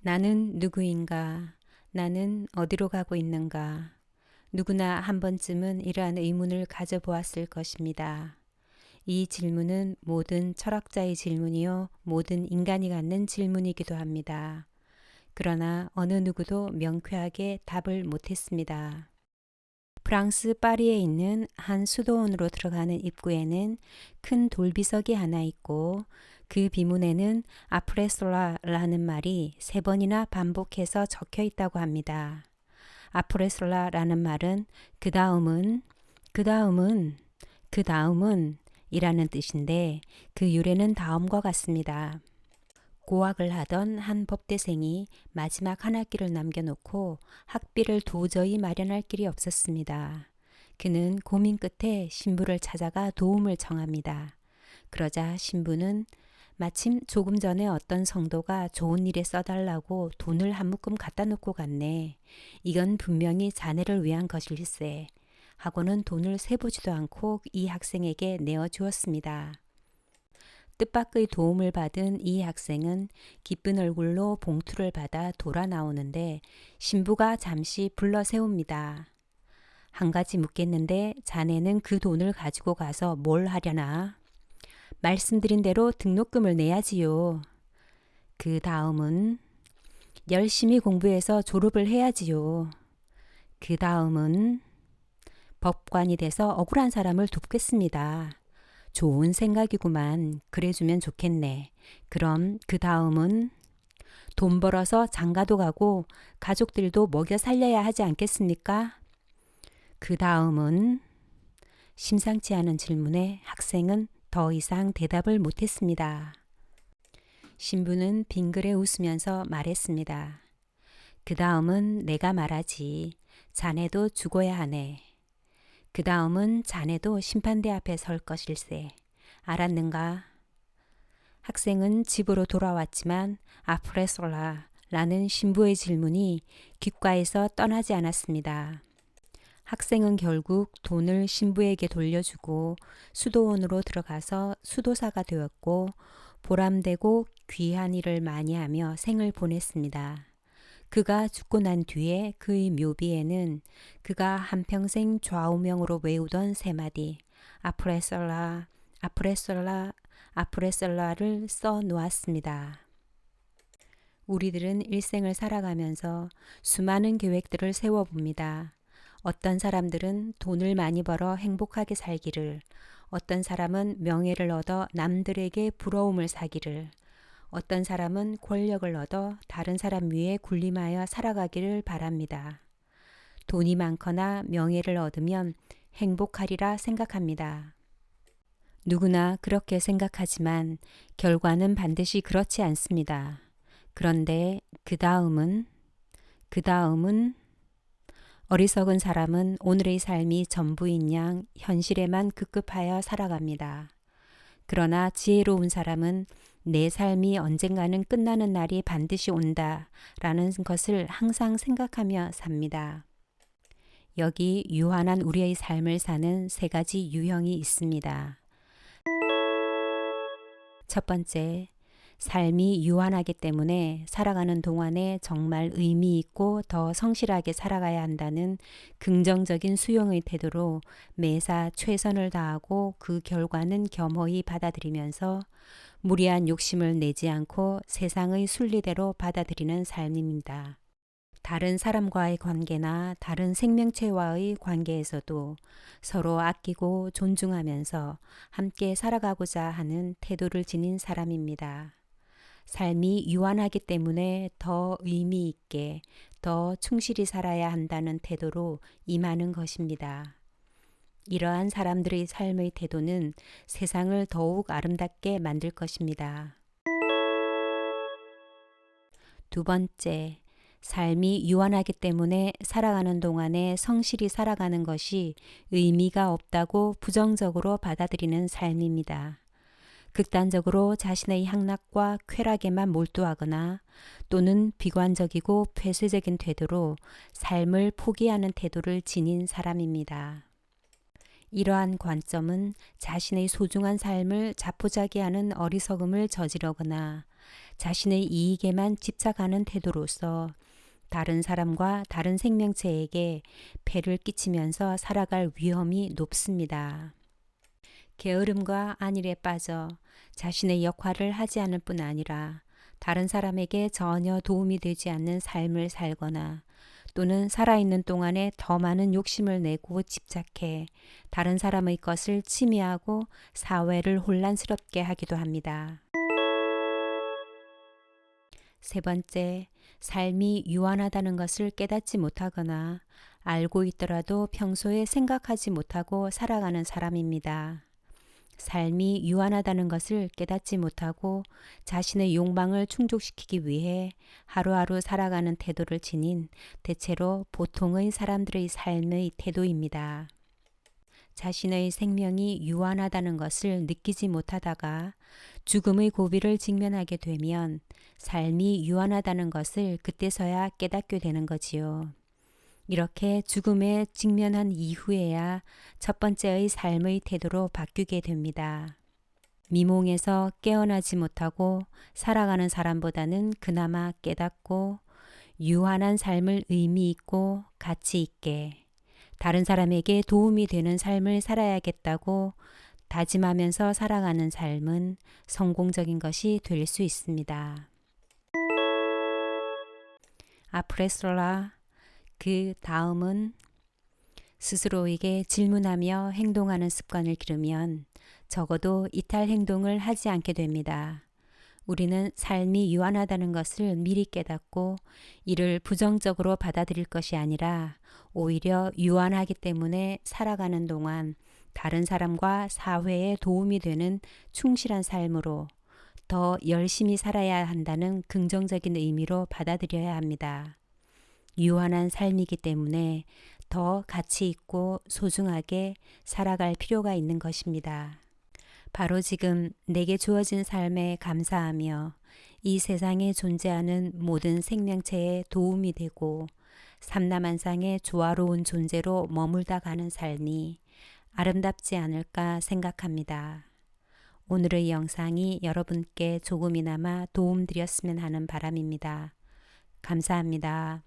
나는 누구인가? 나는 어디로 가고 있는가? 누구나 한 번쯤은 이러한 의문을 가져보았을 것입니다. 이 질문은 모든 철학자의 질문이요, 모든 인간이 갖는 질문이기도 합니다. 그러나 어느 누구도 명쾌하게 답을 못했습니다. 프랑스 파리에 있는 한 수도원으로 들어가는 입구에는 큰 돌비석이 하나 있고 그 비문에는 아프레솔라라는 말이 3번이나 반복해서 적혀 있다고 합니다. 아프레솔라라는 말은 그 다음은 이라는 뜻인데 그 유래는 다음과 같습니다. 고학을 하던 한 법대생이 마지막 한 학기를 남겨놓고 학비를 도저히 마련할 길이 없었습니다. 그는 고민 끝에 신부를 찾아가 도움을 청합니다. 그러자 신부는 마침 조금 전에 어떤 성도가 좋은 일에 써달라고 돈을 한 묶음 갖다 놓고 갔네. 이건 분명히 자네를 위한 것일세. 하고는 돈을 세보지도 않고 이 학생에게 내어주었습니다. 뜻밖의 도움을 받은 이 학생은 기쁜 얼굴로 봉투를 받아 돌아 나오는데 신부가 잠시 불러 세웁니다. 한 가지 묻겠는데 자네는 그 돈을 가지고 가서 뭘 하려나? 말씀드린 대로 등록금을 내야지요. 그 다음은 열심히 공부해서 졸업을 해야지요. 그 다음은 법관이 돼서 억울한 사람을 돕겠습니다. 좋은 생각이구만. 그래주면 좋겠네. 그럼 그 다음은 돈 벌어서 장가도 가고 가족들도 먹여 살려야 하지 않겠습니까? 그 다음은 심상치 않은 질문에 학생은 더 이상 대답을 못했습니다. 신부는 빙그레 웃으면서 말했습니다. 그 다음은 내가 말하지. 자네도 죽어야 하네. 그 다음은 자네도 심판대 앞에 설 것일세. 알았는가? 학생은 집으로 돌아왔지만 아프레솔라라는 신부의 질문이 귓가에서 떠나지 않았습니다. 학생은 결국 돈을 신부에게 돌려주고 수도원으로 들어가서 수도사가 되었고 보람되고 귀한 일을 많이 하며 생을 보냈습니다. 그가 죽고 난 뒤에 그의 묘비에는 그가 한평생 좌우명으로 외우던 3마디 아프레솔라, 아프레솔라, 아프레솔라를 써 놓았습니다. 우리들은 일생을 살아가면서 수많은 계획들을 세워봅니다. 어떤 사람들은 돈을 많이 벌어 행복하게 살기를, 어떤 사람은 명예를 얻어 남들에게 부러움을 사기를, 어떤 사람은 권력을 얻어 다른 사람 위에 군림하여 살아가기를 바랍니다. 돈이 많거나 명예를 얻으면 행복하리라 생각합니다. 누구나 그렇게 생각하지만 결과는 반드시 그렇지 않습니다. 그런데 그 다음은 어리석은 사람은 오늘의 삶이 전부인 양 현실에만 급급하여 살아갑니다. 그러나 지혜로운 사람은 내 삶이 언젠가는 끝나는 날이 반드시 온다라는 것을 항상 생각하며 삽니다. 여기 유한한 우리의 삶을 사는 3가지 유형이 있습니다. 첫 번째, 삶이 유한하기 때문에 살아가는 동안에 정말 의미 있고 더 성실하게 살아가야 한다는 긍정적인 수용의 태도로 매사 최선을 다하고 그 결과는 겸허히 받아들이면서 무리한 욕심을 내지 않고 세상의 순리대로 받아들이는 삶입니다. 다른 사람과의 관계나 다른 생명체와의 관계에서도 서로 아끼고 존중하면서 함께 살아가고자 하는 태도를 지닌 사람입니다. 삶이 유한하기 때문에 더 의미 있게, 더 충실히 살아야 한다는 태도로 임하는 것입니다. 이러한 사람들의 삶의 태도는 세상을 더욱 아름답게 만들 것입니다. 두 번째, 삶이 유한하기 때문에 살아가는 동안에 성실히 살아가는 것이 의미가 없다고 부정적으로 받아들이는 삶입니다. 극단적으로 자신의 향락과 쾌락에만 몰두하거나 또는 비관적이고 폐쇄적인 태도로 삶을 포기하는 태도를 지닌 사람입니다. 이러한 관점은 자신의 소중한 삶을 자포자기하는 어리석음을 저지르거나 자신의 이익에만 집착하는 태도로서 다른 사람과 다른 생명체에게 폐를 끼치면서 살아갈 위험이 높습니다. 게으름과 안일에 빠져 자신의 역할을 하지 않을 뿐 아니라 다른 사람에게 전혀 도움이 되지 않는 삶을 살거나 또는 살아있는 동안에 더 많은 욕심을 내고 집착해 다른 사람의 것을 침해하고 사회를 혼란스럽게 하기도 합니다. 세 번째, 삶이 유한하다는 것을 깨닫지 못하거나 알고 있더라도 평소에 생각하지 못하고 살아가는 사람입니다. 삶이 유한하다는 것을 깨닫지 못하고 자신의 욕망을 충족시키기 위해 하루하루 살아가는 태도를 지닌 대체로 보통의 사람들의 삶의 태도입니다. 자신의 생명이 유한하다는 것을 느끼지 못하다가 죽음의 고비를 직면하게 되면 삶이 유한하다는 것을 그때서야 깨닫게 되는 거지요. 이렇게 죽음에 직면한 이후에야 첫 번째의 삶의 태도로 바뀌게 됩니다. 미몽에서 깨어나지 못하고 살아가는 사람보다는 그나마 깨닫고 유한한 삶을 의미 있고 가치 있게 다른 사람에게 도움이 되는 삶을 살아야겠다고 다짐하면서 살아가는 삶은 성공적인 것이 될 수 있습니다. 아프레솔라 그 다음은 스스로에게 질문하며 행동하는 습관을 기르면 적어도 이탈 행동을 하지 않게 됩니다. 우리는 삶이 유한하다는 것을 미리 깨닫고 이를 부정적으로 받아들일 것이 아니라 오히려 유한하기 때문에 살아가는 동안 다른 사람과 사회에 도움이 되는 충실한 삶으로 더 열심히 살아야 한다는 긍정적인 의미로 받아들여야 합니다. 유한한 삶이기 때문에 더 가치 있고 소중하게 살아갈 필요가 있는 것입니다. 바로 지금 내게 주어진 삶에 감사하며 이 세상에 존재하는 모든 생명체에 도움이 되고 삼라만상의 조화로운 존재로 머물다 가는 삶이 아름답지 않을까 생각합니다. 오늘의 영상이 여러분께 조금이나마 도움드렸으면 하는 바람입니다. 감사합니다.